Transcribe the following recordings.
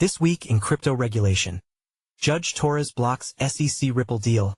This week in crypto regulation, Judge Torres blocks SEC Ripple deal,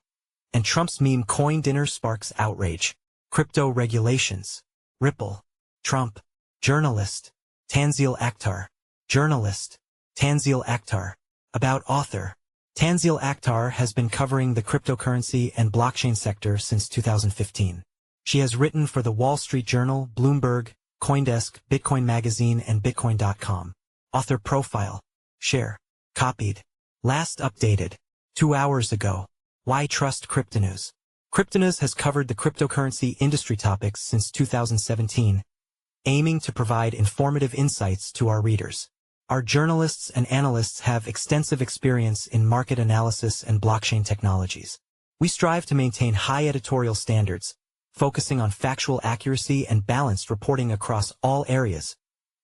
and Trump's meme coin dinner sparks outrage. Crypto regulations. Ripple. Trump. Journalist. Tanzeel Akhtar. Journalist. Tanzeel Akhtar. About author. Tanzeel Akhtar has been covering the cryptocurrency and blockchain sector since 2015. She has written for the Wall Street Journal, Bloomberg, CoinDesk, Bitcoin Magazine, and Bitcoin.com. Author profile. Share. Copied. Last updated 2 hours ago. Why Trust Cryptonews? Cryptonews has covered the cryptocurrency industry topics since 2017, aiming to provide informative insights to our readers. Our journalists and analysts have extensive experience in market analysis and blockchain technologies. We strive to maintain high editorial standards, focusing on factual accuracy and balanced reporting across all areas,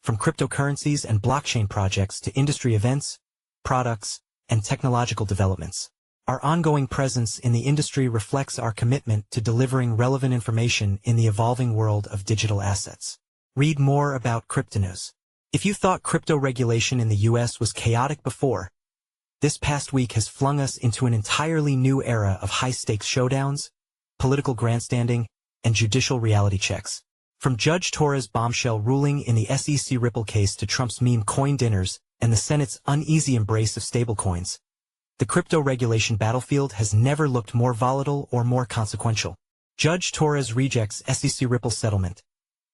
from cryptocurrencies and blockchain projects to industry events, products, and technological developments. Our ongoing presence in the industry reflects our commitment to delivering relevant information in the evolving world of digital assets. Read more about Cryptonews. If you thought crypto regulation in the US was chaotic before, this past week has flung us into an entirely new era of high-stakes showdowns, political grandstanding, and judicial reality checks. From Judge Torres' bombshell ruling in the SEC Ripple case to Trump's meme coin dinners and the Senate's uneasy embrace of stablecoins, the crypto regulation battlefield has never looked more volatile or more consequential. Judge Torres rejects SEC Ripple settlement.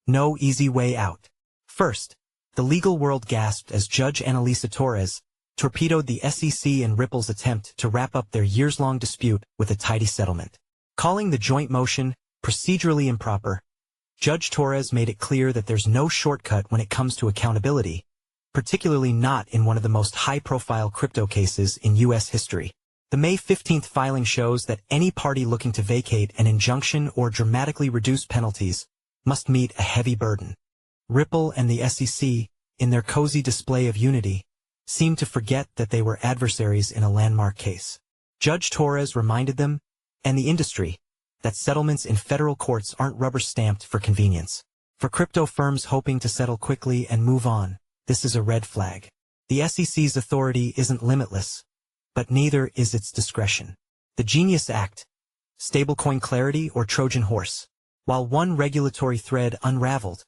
No easy way out. First, the legal world gasped as Judge Torres torpedoed the SEC and Ripple's attempt to wrap up their years-long dispute with a tidy settlement. Calling the joint motion procedurally improper, Judge Torres made it clear that there's no shortcut when it comes to accountability, particularly not in one of the most high-profile crypto cases in U.S. history. The May 15th filing shows that any party looking to vacate an injunction or dramatically reduce penalties must meet a heavy burden. Ripple and the SEC, in their cozy display of unity, seemed to forget that they were adversaries in a landmark case. Judge Torres reminded them, and the industry, that settlements in federal courts aren't rubber-stamped for convenience. For crypto firms hoping to settle quickly and move on, this is a red flag. The SEC's authority isn't limitless, but neither is its discretion. The Genius Act, stablecoin clarity or Trojan horse. While one regulatory thread unraveled,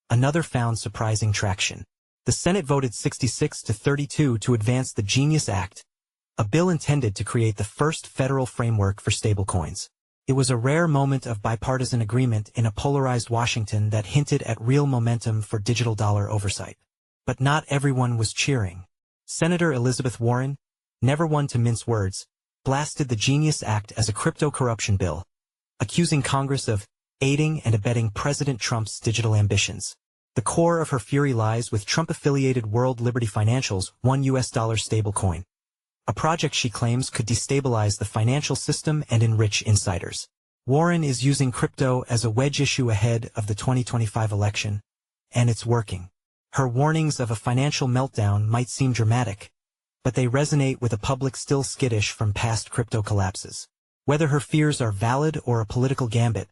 another found surprising traction. The Senate voted 66-32 to advance the Genius Act, a bill intended to create the first federal framework for stablecoins. It was a rare moment of bipartisan agreement in a polarized Washington that hinted at real momentum for digital dollar oversight. But not everyone was cheering. Senator Elizabeth Warren, never one to mince words, blasted the Genius Act as a crypto corruption bill, accusing Congress of aiding and abetting President Trump's digital ambitions. The core of her fury lies with Trump-affiliated World Liberty Financial's $1 stablecoin, a project she claims could destabilize the financial system and enrich insiders. Warren is using crypto as a wedge issue ahead of the 2025 election, and it's working. Her warnings of a financial meltdown might seem dramatic, but they resonate with a public still skittish from past crypto collapses. Whether her fears are valid or a political gambit,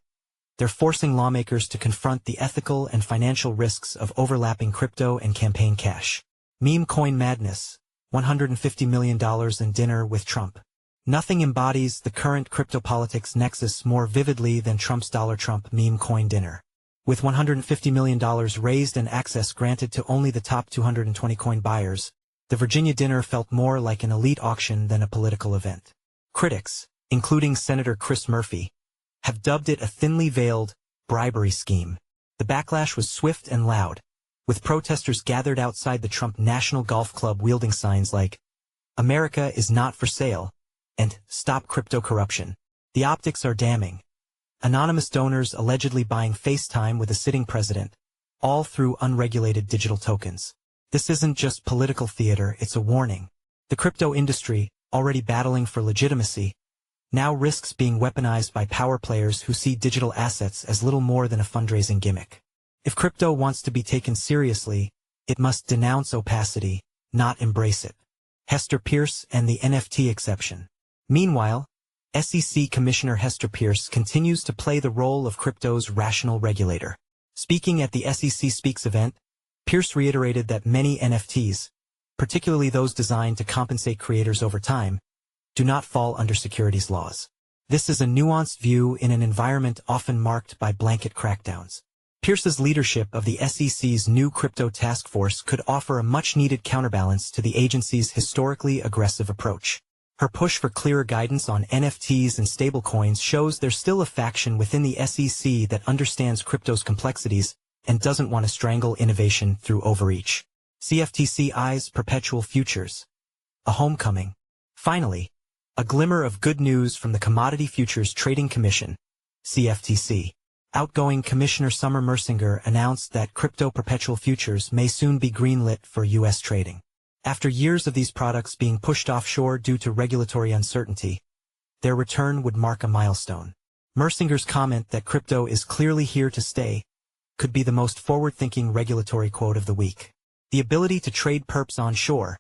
they're forcing lawmakers to confront the ethical and financial risks of overlapping crypto and campaign cash. Meme coin madness. $150 million in dinner with Trump. Nothing embodies the current crypto-politics nexus more vividly than Trump's Dollar Trump meme coin dinner. With $150 million raised and access granted to only the top 220 coin buyers, the Virginia dinner felt more like an elite auction than a political event. Critics, including Senator Chris Murphy, have dubbed it a thinly veiled bribery scheme. The backlash was swift and loud, with protesters gathered outside the Trump National Golf Club wielding signs like, "America is not for sale," and "Stop Crypto Corruption." The optics are damning. Anonymous donors allegedly buying FaceTime with a sitting president, all through unregulated digital tokens. This isn't just political theater, it's a warning. The crypto industry, already battling for legitimacy, now risks being weaponized by power players who see digital assets as little more than a fundraising gimmick. If crypto wants to be taken seriously, it must denounce opacity, not embrace it. Hester Peirce and the NFT exception. Meanwhile, SEC Commissioner Hester Peirce continues to play the role of crypto's rational regulator. Speaking at the SEC Speaks event, Peirce reiterated that many NFTs, particularly those designed to compensate creators over time, do not fall under securities laws. This is a nuanced view in an environment often marked by blanket crackdowns. Pierce's leadership of the SEC's new crypto task force could offer a much-needed counterbalance to the agency's historically aggressive approach. Her push for clearer guidance on NFTs and stablecoins shows there's still a faction within the SEC that understands crypto's complexities and doesn't want to strangle innovation through overreach. CFTC eyes perpetual futures. A homecoming. Finally, a glimmer of good news from the Commodity Futures Trading Commission, CFTC. Outgoing Commissioner Summer Mersinger announced that crypto perpetual futures may soon be greenlit for U.S. trading. After years of these products being pushed offshore due to regulatory uncertainty, their return would mark a milestone. Mersinger's comment that crypto is clearly here to stay could be the most forward-thinking regulatory quote of the week. The ability to trade perps onshore,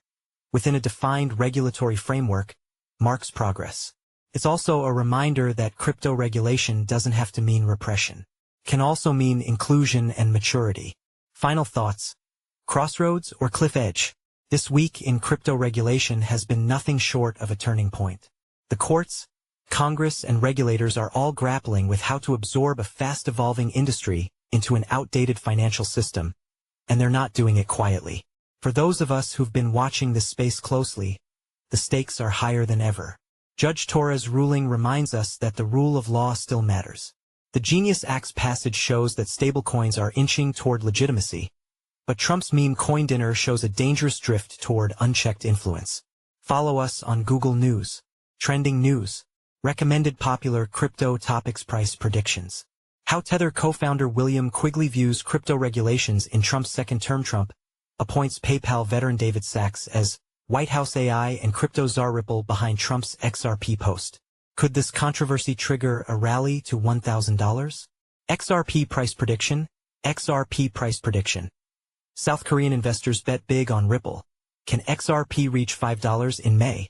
within a defined regulatory framework, marks progress. It's also a reminder that crypto regulation doesn't have to mean repression. It can also mean inclusion and maturity. Final thoughts. Crossroads or cliff edge? This week in crypto regulation has been nothing short of a turning point. The courts, Congress, and regulators are all grappling with how to absorb a fast-evolving industry into an outdated financial system, and they're not doing it quietly. For those of us who've been watching this space closely, the stakes are higher than ever. Judge Torres' ruling reminds us that the rule of law still matters. The Genius Act's passage shows that stablecoins are inching toward legitimacy, but Trump's meme coin dinner shows a dangerous drift toward unchecked influence. Follow us on Google News, Trending News, Recommended Popular Crypto Topics Price Predictions. How Tether co-founder William Quigley views crypto regulations in Trump's second term. Trump appoints PayPal veteran David Sachs as White House AI and crypto czar Ripple behind Trump's XRP post. Could this controversy trigger a rally to $1,000? XRP price prediction. XRP price prediction. South Korean investors bet big on Ripple. Can XRP reach $5 in May?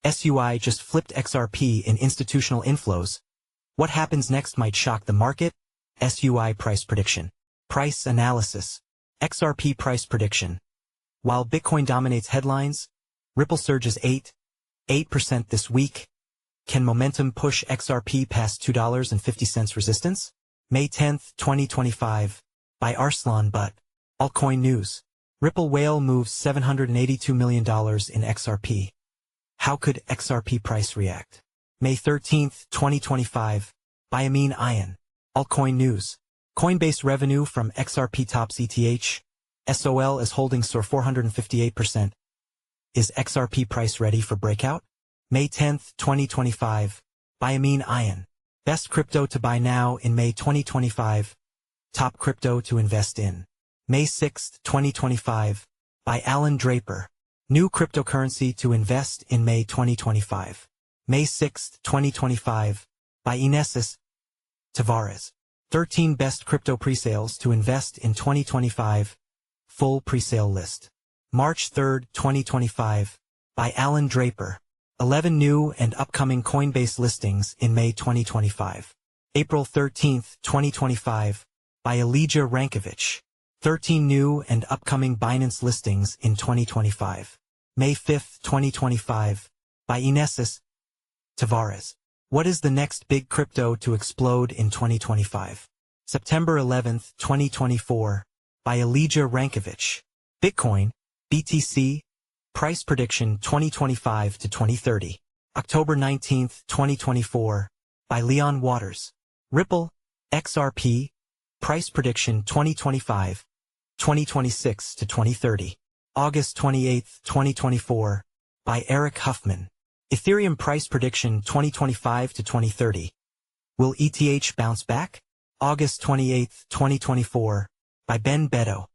SUI just flipped XRP in institutional inflows. What happens next might shock the market. SUI price prediction. Price analysis. XRP price prediction. While Bitcoin dominates headlines, Ripple surges 8% this week. Can momentum push XRP past $2.50 resistance? May 10, 2025. By Arslan Butt. Altcoin news. Ripple whale moves $782 million in XRP. How could XRP price react? May 13, 2025. By Amin Ayan. Altcoin news. Coinbase revenue from XRP tops ETH. SOL is holding soar 458%. Is XRP price ready for breakout? May 10, 2025. By Amin Ayan. Best crypto to buy now in May 2025. Top crypto to invest in. May 6, 2025. By Alan Draper. New cryptocurrency to invest in May 2025. May 6, 2025. By Inesis Tavares. 13 best crypto presales to invest in 2025. Full presale list. March 3, 2025. By Alan Draper. 11 new and upcoming Coinbase listings in May 2025. April 13, 2025. By Elijah Rankovich. 13 new and upcoming Binance listings in 2025. May 5, 2025. By Inesis Tavares. What is the next big crypto to explode in 2025? September 11, 2024. By Elijah Rankovich. Bitcoin, BTC, price prediction 2025 to 2030. October 19, 2024. By Leon Waters. Ripple, XRP, price prediction 2025, 2026 to 2030. August 28, 2024. By Eric Huffman. Ethereum price prediction 2025 to 2030. Will ETH bounce back? August 28, 2024. By Ben Beto.